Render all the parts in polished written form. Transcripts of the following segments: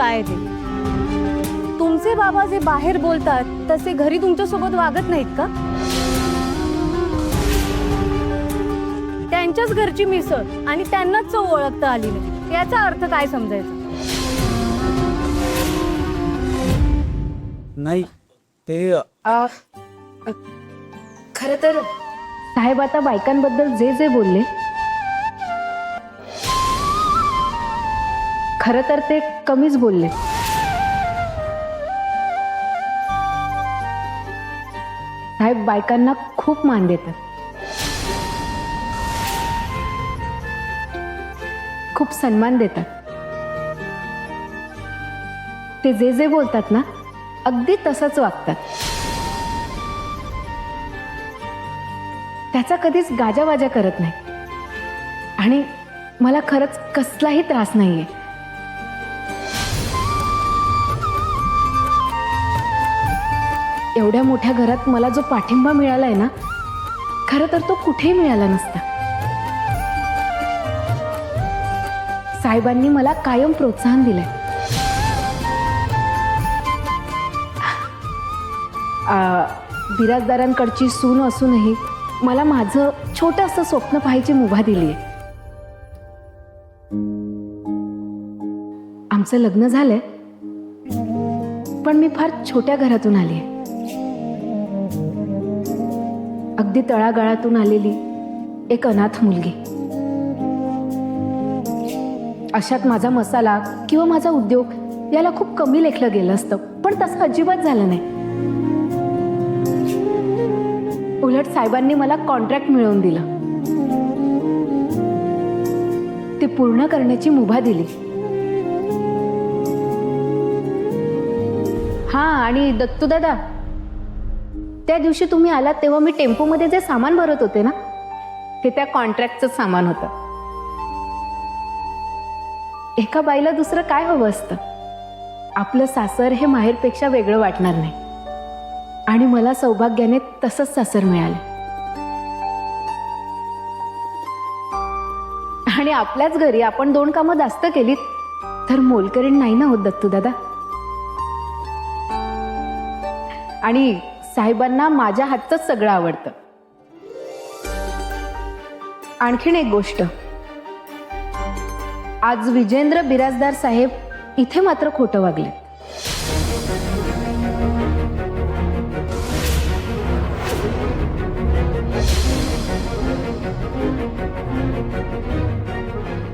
काय ते. तुमचे बाबा जे बाहेर बोलतात तसे घरी तुमच्यासोबत वागत नाहीत का? त्यांच्याच घरची मिसळ आणि त्यांनाच चव ओळखता आली नाही, याचा अर्थ काय समजायचा? नाही ते खरं तर साहेब आता बायकांबद्दल जे जे बोलले, खरं तर ते कमीच बोलले. साहेब बायकांना खूप मान देतात, खूप सन्मान देतात. ते जे जे बोलतात ना, अगदी तसंच वागतात. त्याचा कधीच गाजावाजा करत नाही आणि मला खरंच कसलाही त्रास नाहीये. एवढ्या मोठ्या घरात मला जो पाठिंबा मिळालाय ना, खरं तर तो कुठेही मिळाला नसता. साहेबांनी मला कायम प्रोत्साहन दिलंय. बिराजदारांकडची सून असूनही मला माझं छोटंसं स्वप्न पाहायची मुभा दिलीये. आमचं लग्न झालंय, पण मी फार छोट्या घरातून आलीये. अगदी तळागाळातून आलेली एक अनाथ मुलगी. अशात माझा मसाला किंवा माझा उद्योग याला खूप कमी लेखलं गेलं असतं, पण तसं अजिबात झालं नाही. उलट साहेबांनी मला कॉन्ट्रॅक्ट मिळवून दिलं, ते पूर्ण करण्याची मुभा दिली. हा, आणि दत्तू दादा, त्या दिवशी तुम्ही आलात तेव्हा मी टेम्पोमध्ये जे सामान भरत होते ना, ते त्या कॉन्ट्रॅक्टचं सामान होतं. एका बाईला दुसरं काय हवं असतं? आपलं सासर हे माहेरपेक्षा वेगळं वाटणार नाही, आणि मला सौभाग्याने तसंच सासर मिळालं. आणि आपल्याच घरी आपण 2 कामं जास्त केलीत तर मोलकरीण नाही ना होत दत्तू दादा. आणि साहेबांना माझ्या हातचंच सगळं आवडतं. आणखीन एक गोष्ट, आज विजेंद्र बिराजदार साहेब इथे मात्र खोटं वागले.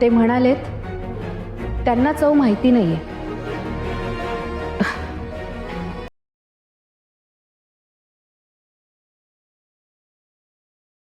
ते म्हणालेत त्यांना चव माहिती नाहीये.